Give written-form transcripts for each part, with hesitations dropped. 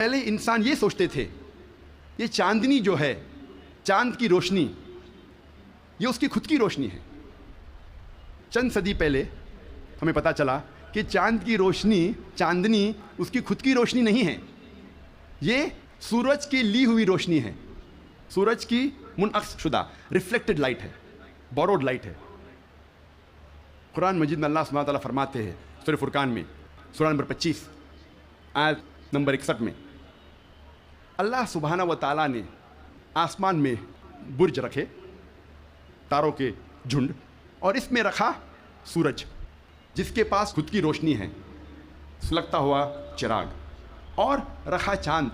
پہلے انسان یہ سوچتے تھے یہ چاندنی جو ہے، چاند کی روشنی، یہ اس کی خود کی روشنی ہے۔ چند صدی پہلے ہمیں پتہ چلا کہ چاند کی روشنی، چاندنی اس کی خود کی روشنی نہیں ہے، یہ سورج کی لی ہوئی روشنی ہے، سورج کی منعکس شدہ ریفلیکٹڈ لائٹ ہے، بوروڈ لائٹ ہے۔ قرآن مجید میں اللہ سبحانہ تعالیٰ فرماتے ہیں سورہ فرقان میں، سورہ نمبر 25 آیت نمبر 61 میں، اللہ سبحانہ و تعالیٰ نے آسمان میں برج رکھے، تاروں کے جھنڈ، اور اس میں رکھا سورج جس کے پاس خود کی روشنی ہے، سلگتا ہوا چراغ، اور رکھا چاند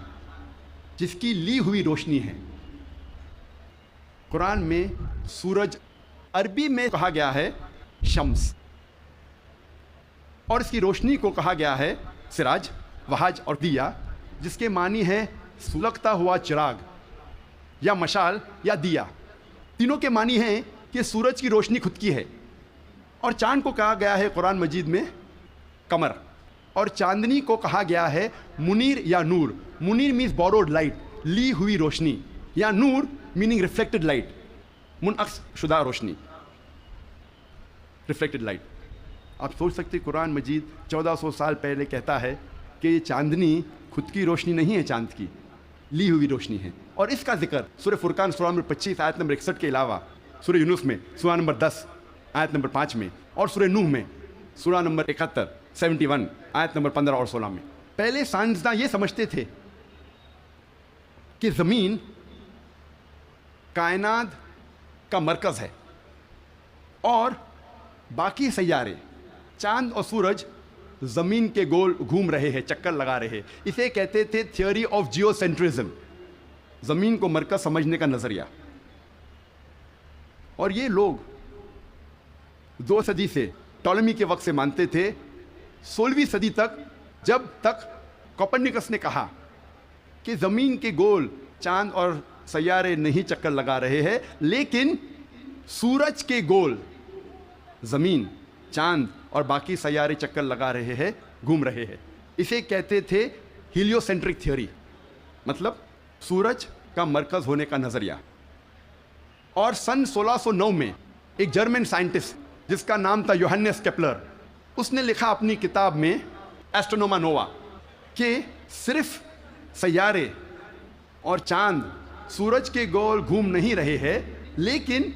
جس کی لی ہوئی روشنی ہے۔ قرآن میں سورج عربی میں کہا گیا ہے شمس، اور اس کی روشنی کو کہا گیا ہے سراج، وہاج اور دیا، جس کے معنی ہے سلگتا ہوا چراغ یا مشال یا دیا۔ تینوں کے معنی ہیں کہ سورج کی روشنی خود کی ہے، اور چاند کو کہا گیا ہے قرآن مجید میں قمر، اور چاندنی کو کہا گیا ہے منیر یا نور۔ منیر مینز بوروڈ لائٹ، لی ہوئی روشنی، یا نور میننگ ریفلیکٹڈ لائٹ، منعکس شدہ روشنی، ریفلیکٹڈ لائٹ۔ آپ سوچ سکتے قرآن مجید 1400 سال پہلے کہتا ہے کہ یہ چاندنی خود کی روشنی نہیں ہے، چاند کی لی ہوئی روشنی ہے، اور اس کا ذکر سورہ فرقان سورہ نمبر 25 آیت نمبر 61 کے علاوہ سورہ یونس میں سورہ نمبر 10 آیت نمبر 5 میں، اور سورہ نوح میں سورہ نمبر 71 آیت نمبر 15 اور 16 میں۔ پہلے سائنسداں یہ سمجھتے تھے کہ زمین کائنات کا مرکز ہے، اور باقی سیارے چاند اور سورج زمین کے گول گھوم رہے ہیں، چکر لگا رہے ہیں۔ اسے کہتے تھے تھیوری آف جیو سینٹرزم، زمین کو مرکز سمجھنے کا نظریہ۔ اور یہ لوگ 2 صدی سے، ٹولمی کے وقت سے مانتے تھے، 16ویں صدی تک، جب تک کوپرنیکس نے کہا کہ زمین کے گول چاند اور سیارے نہیں چکر لگا رہے ہیں، لیکن سورج کے گول زمین، چاند اور باقی سیارے چکر لگا رہے ہیں، گھوم رہے ہیں۔ اسے کہتے تھے ہیلیو سینٹرک تھیوری، مطلب سورج کا مرکز ہونے کا نظریہ۔ اور سن 1609 میں ایک جرمن سائنٹسٹ جس کا نام تھا یوہنس کیپلر، اس نے لکھا اپنی کتاب میں ایسٹرونوما نووا کہ صرف سیارے اور چاند سورج کے گول گھوم نہیں رہے ہیں، لیکن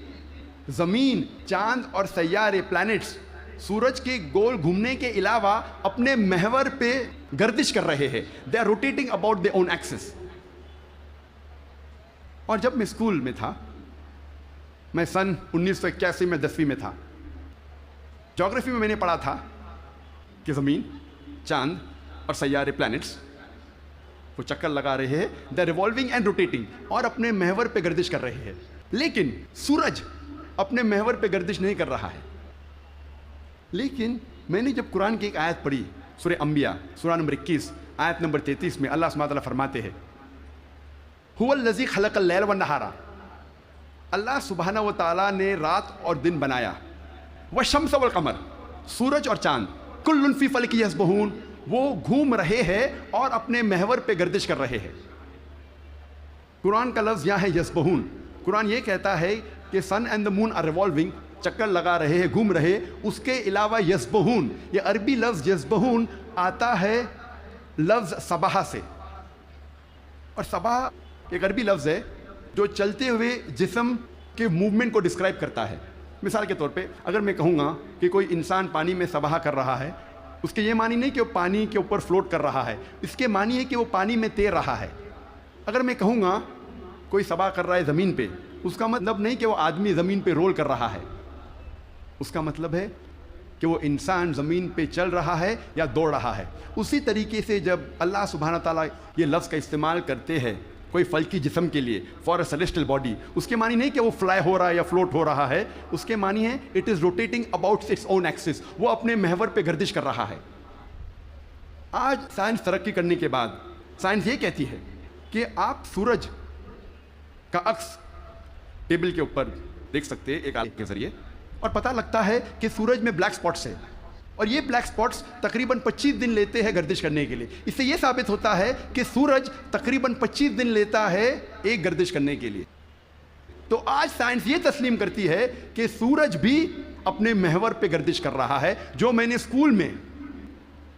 زمین، چاند اور سیارے، پلانٹس، سورج کے گول گھومنے کے علاوہ اپنے محور پہ گردش کر رہے ہیں۔ They are rotating about their own axis. اور جب میں اسکول میں تھا، میں سن 1981 میں 10ویں میں تھا، جغرافی میں نے پڑھا تھا کہ زمین، چاند اور سیارے، پلانٹس، وہ چکر لگا رہے ہیں، they are revolving and rotating, اور اپنے محور پہ گردش کر رہے ہیں، لیکن سورج اپنے محور پہ گردش نہیں کر رہا ہے۔ لیکن میں نے جب قرآن کی ایک آیت پڑھی، سورہ انبیاء سورہ نمبر 21 آیت نمبر 33 میں، اللہ سبحانہ تعالیٰ فرماتے ہیں هو الذی خلق اللیل والنہار، اللہ سبحانہ و تعالیٰ نے رات اور دن بنایا، والشمس والقمر، سورج اور چاند، کل فی فلک یسبحون، وہ گھوم رہے ہیں اور اپنے محور پہ گردش کر رہے ہیں۔ قرآن کا لفظ یہاں ہے یسبحون۔ قرآن یہ کہتا ہے کہ sun and the moon are revolving, چکر لگا رہے ہیں، گھوم رہے۔ اس کے علاوہ یسبحون، یہ عربی لفظ یسبحون آتا ہے لفظ صباح سے، اور صباح ایک عربی لفظ ہے جو چلتے ہوئے جسم کے موومنٹ کو ڈسکرائب کرتا ہے۔ مثال کے طور پہ اگر میں کہوں گا کہ کوئی انسان پانی میں سباہ کر رہا ہے، اس کے یہ معنی نہیں کہ وہ پانی کے اوپر فلوٹ کر رہا ہے، اس کے معنی ہے کہ وہ پانی میں تیر رہا ہے۔ اگر میں کہوں گا کوئی سباہ کر رہا ہے زمین پہ، اس کا مطلب نہیں کہ وہ آدمی زمین پہ رول کر رہا ہے، اس کا مطلب ہے کہ وہ انسان زمین پہ چل رہا ہے یا دوڑ رہا ہے۔ اسی طریقے سے جب اللہ سبحانہ تعالیٰ یہ لفظ کا استعمال کرتے ہیں کوئی فلکی جسم کے لیے، فار اے سیلیسٹل باڈی، اس کے معنی نہیں کہ وہ فلائی ہو رہا ہے یا فلوٹ ہو رہا ہے، اس کے معنی ہے it is rotating about its own axis, وہ اپنے محور پہ گردش کر رہا ہے۔ آج سائنس ترقی کرنے کے بعد سائنس یہ کہتی ہے کہ آپ سورج کا عکس ٹیبل کے اوپر دیکھ سکتے ہیں ایک آلے کے ذریعے، اور پتہ لگتا ہے کہ سورج میں بلیک سپاٹس ہے، اور یہ بلیک سپاٹس تقریباً 25 دن لیتے ہیں گردش کرنے کے لیے. اس سے یہ ثابت ہوتا ہے کہ سورج تقریباً 25 دن لیتا ہے ایک گردش کرنے کے لیے. تو آج سائنس یہ تسلیم کرتی ہے کہ سورج بھی اپنے محور پہ گردش کر رہا ہے. جو میں نے اسکول میں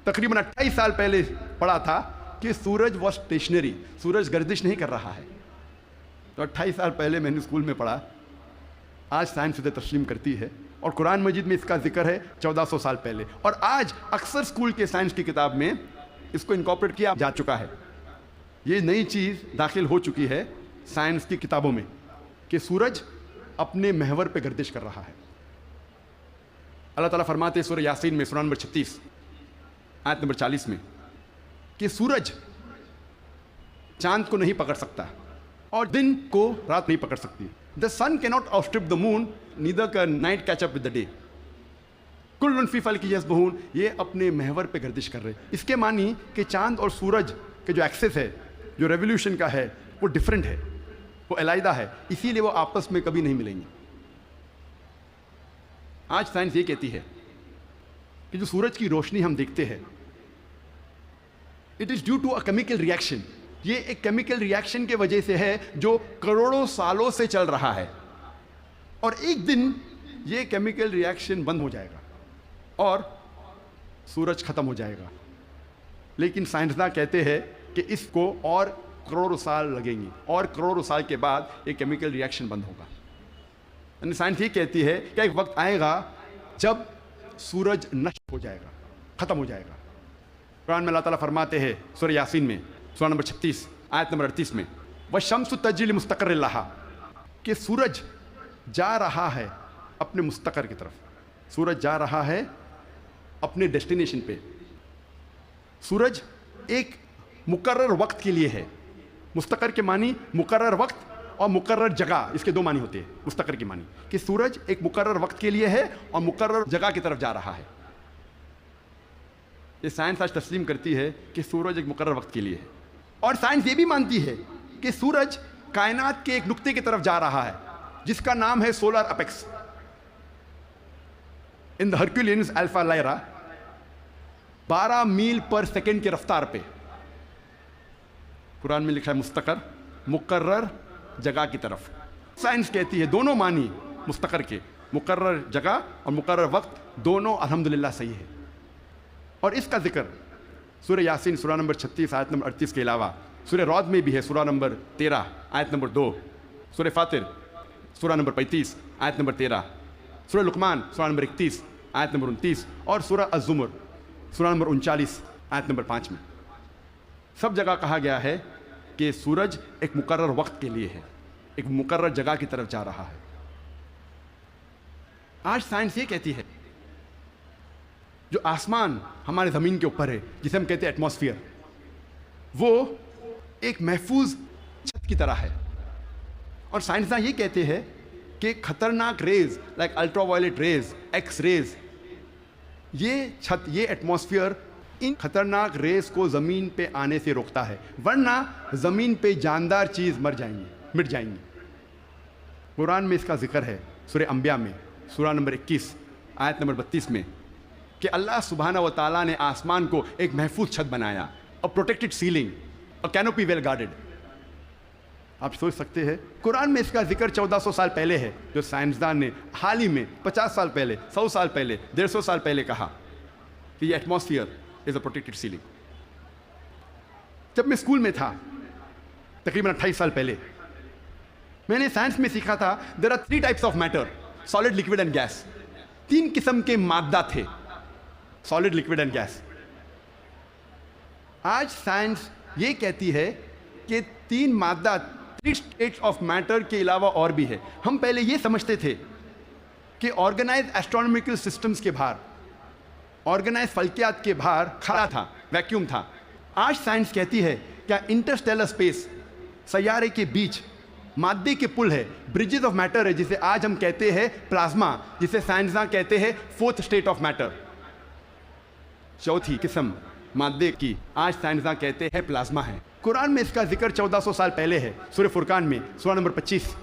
تقریباً 28 سال پہلے پڑھا تھا کہ سورج واز اسٹیشنری, سورج گردش نہیں کر رہا ہے, تو 28 سال پہلے میں نے اسکول میں پڑھا. آج سائنس اسے تسلیم کرتی ہے اور قرآن مجید میں اس کا ذکر ہے 1400 سال پہلے. اور آج اکثر اسکول کے سائنس کی کتاب میں اس کو انکارپوریٹ کیا جا چکا ہے. یہ نئی چیز داخل ہو چکی ہے سائنس کی کتابوں میں کہ سورج اپنے محور پہ گردش کر رہا ہے. اللہ تعالیٰ فرماتے ہیں سورہ یاسین میں سورہ نمبر 36 آیت نمبر 40 میں کہ سورج چاند کو نہیں پکڑ سکتا اور دن کو رات نہیں پکڑ سکتی. The sun cannot outstrip the moon, neither can night catch up with the day. کل فی فلک یسبحون, یہ اپنے محور پہ گردش کر رہے. اس کے معنی کہ چاند اور سورج کے جو ایکسس ہے, جو ریولیوشن کا ہے, وہ ڈیفرنٹ ہے, وہ علیحدہ ہے, اسی لیے وہ آپس میں کبھی نہیں ملیں گے. آج سائنس یہ کہتی ہے کہ جو سورج کی روشنی ہم دیکھتے ہیں, it is due to a chemical reaction. یہ ایک کیمیکل ریئیکشن کے وجہ سے ہے جو کروڑوں سالوں سے چل رہا ہے, اور ایک دن یہ کیمیکل ریئیکشن بند ہو جائے گا اور سورج ختم ہو جائے گا. لیکن سائنسداں کہتے ہیں کہ اس کو اور کروڑوں سال لگیں گے, اور کروڑوں سال کے بعد یہ کیمیکل ریئیکشن بند ہوگا. یعنی سائنس یہ کہتی ہے کہ ایک وقت آئے گا جب سورج نشٹ ہو جائے گا, ختم ہو جائے گا. قرآن میں اللہ تعالیٰ فرماتے ہیں سورہ یاسین میں سورہ نمبر 36 آیت نمبر 38 میں وَالشَّمْسُ تَجْرِي لِمُسْتَقَرٍّ لَهَا, کہ سورج جا رہا ہے اپنے مستقر کی طرف. سورج جا رہا ہے اپنے ڈیسٹینیشن پہ. سورج ایک مقرر وقت کے لیے ہے. مستقر کے معنی مقرر وقت اور مقرر جگہ, اس کے دو معنی ہوتے ہیں. مستقر کے معنی کہ سورج ایک مقرر وقت کے لیے ہے اور مقرر جگہ کی طرف جا رہا ہے. یہ سائنس آج تسلیم کرتی ہے کہ سورج ایک مقرر وقت کے لیے ہے. اور سائنس یہ بھی مانتی ہے کہ سورج کائنات کے ایک نقطے کی طرف جا رہا ہے جس کا نام ہے سولر اپیکس. ان دا ہرکولینز الفا لائرا 12 میل پر سیکنڈ کی رفتار پہ. قرآن میں لکھا ہے مستقر, مقرر جگہ کی طرف. سائنس کہتی ہے دونوں معنی مستقر کے, مقرر جگہ اور مقرر وقت, دونوں الحمدللہ صحیح ہے. اور اس کا ذکر سورہ یاسین سورہ نمبر 36 آیت نمبر 38 کے علاوہ سورہ رعد میں بھی ہے سورہ نمبر 13 آیت نمبر 2, سورہ فاطر سورہ نمبر 35 آیت نمبر 13, سورہ لقمان سورہ نمبر 31 آیت نمبر 29 اور سورہ الزمر سورہ نمبر 39 آیت نمبر 5 میں. سب جگہ کہا گیا ہے کہ سورج ایک مقرر وقت کے لیے ہے, ایک مقرر جگہ کی طرف جا رہا ہے. آج سائنس یہ کہتی ہے جو آسمان ہمارے زمین کے اوپر ہے, جسے ہم کہتے ہیں ایٹماسفیئر, وہ ایک محفوظ چھت کی طرح ہے. اور سائنسداں یہ کہتے ہیں کہ خطرناک rays like ultraviolet rays, X rays, یہ چھت, یہ ایٹماسفیئر ان خطرناک ریز کو زمین پہ آنے سے روکتا ہے, ورنہ زمین پہ جاندار چیز مٹ جائیں گی. قرآن میں اس کا ذکر ہے سورہ انبیاء میں سورہ نمبر 21 آیت نمبر 32 میں کہ اللہ سبحانہ و تعالیٰ نے آسمان کو ایک محفوظ چھت بنایا, اور پروٹیکٹڈ سیلنگ, اور کینوپی ویل گارڈڈ. آپ سوچ سکتے ہیں قرآن میں اس کا ذکر 1400 سال پہلے ہے, جو سائنسدان نے حال ہی میں 50 سال پہلے, 100 سال پہلے, 150 سال پہلے کہا کہ یہ ایٹماسفیئر از اے پروٹیکٹڈ سیلنگ. جب میں اسکول میں تھا تقریباً 28 سال پہلے, میں نے سائنس میں سیکھا تھا there are 3 types of matter, solid, liquid and gas. 3 قسم کے مادہ تھے, سالڈ, لکوڈ اینڈ گیس. آج سائنس یہ کہتی ہے کہ 3 مادہ, 3 اسٹیٹس آف میٹر کے علاوہ اور بھی ہے. ہم پہلے یہ سمجھتے تھے کہ آرگنائز ایسٹرونومیکل سسٹمز کے باہر, آرگنائز فلکیات کے باہر خلا تھا, ویکیوم تھا. آج سائنس کہتی ہے کیا انٹرسٹیلر اسپیس, سیارے کے بیچ مادے کے پل ہے, برجز آف میٹر ہے, جسے آج ہم کہتے ہیں پلازما, جسے سائنسداں کہتے ہیں 4th اسٹیٹ آف میٹر, 4تھی قسم مادے کی, آج سائنسداں کہتے ہیں پلازما ہے. قرآن میں اس کا ذکر 1400 سال پہلے ہے سورہ فرقان میں سورہ نمبر 25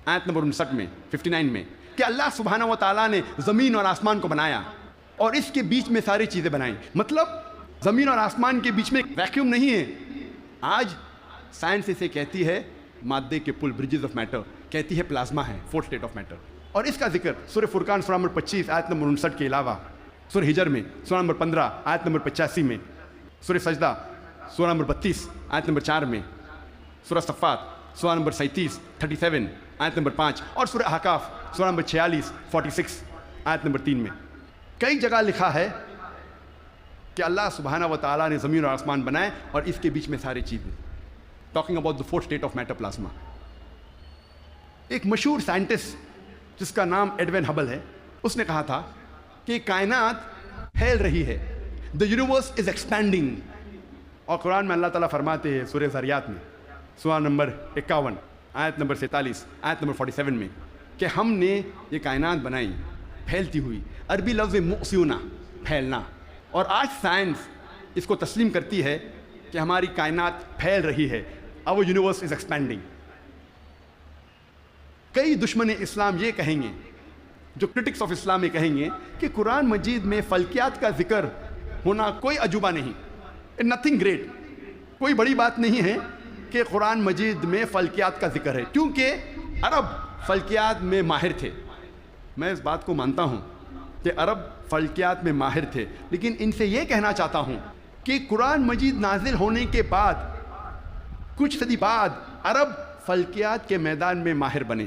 آیت نمبر 59 میں 59 میں کہ اللہ سبحانہ و تعالیٰ نے زمین اور آسمان کو بنایا, اور اس کے بیچ میں ساری چیزیں بنائیں. مطلب زمین اور آسمان کے بیچ میں ویکیوم نہیں ہے. آج سائنس اسے کہتی ہے مادے کے پل، برجز آف میٹر، کہتی ہے پلازما ہے، فورتھ اسٹیٹ آف میٹر. اور اس کا ذکر سورہ فرقان سورہ نمبر 25 آیت نمبر 59 کے علاوہ سورہ ہجر میں سورہ نمبر 15 آیت نمبر 85 میں، سورہ سجدہ سورہ نمبر 32 آیت نمبر 4 میں، سورہ صفات سورہ نمبر 37 آیت نمبر 5 اور سورہ احقاف سورہ نمبر 46 آیت نمبر 3 میں کئی جگہ لکھا ہے کہ اللہ سبحانہ و تعالیٰ نے زمین اور آسمان بنائے اور اس کے بیچ میں ساری چیزیں. Talking about the fourth state of matter, plasma. ایک مشہور سائنٹسٹ جس کا نام ایڈوین ہبل ہے، اس نے کہا تھا کہ کائنات پھیل رہی ہے، دا یونیورس از ایکسپینڈنگ. اور قرآن میں اللہ تعالیٰ فرماتے ہیں سورہ ذریات میں سورہ نمبر 51 آیت نمبر 47 آیت نمبر 47 میں کہ ہم نے یہ کائنات بنائی پھیلتی ہوئی. عربی لفظ مؤسیونا، پھیلنا. اور آج سائنس اس کو تسلیم کرتی ہے کہ ہماری کائنات پھیل رہی ہے، our universe is expanding. کئی دشمن اسلام یہ کہیں گے، جو کرٹکس آف اسلام یہ کہیں گے کہ قرآن مجید میں فلکیات کا ذکر ہونا کوئی عجوبہ نہیں، nothing great، کوئی بڑی بات نہیں ہے کہ قرآن مجید میں فلکیات کا ذکر ہے، کیونکہ عرب فلکیات میں ماہر تھے. میں اس بات کو مانتا ہوں کہ عرب فلکیات میں ماہر تھے، لیکن ان سے یہ کہنا چاہتا ہوں کہ قرآن مجید نازل ہونے کے بعد کچھ صدی بعد عرب فلکیات کے میدان میں ماہر بنے.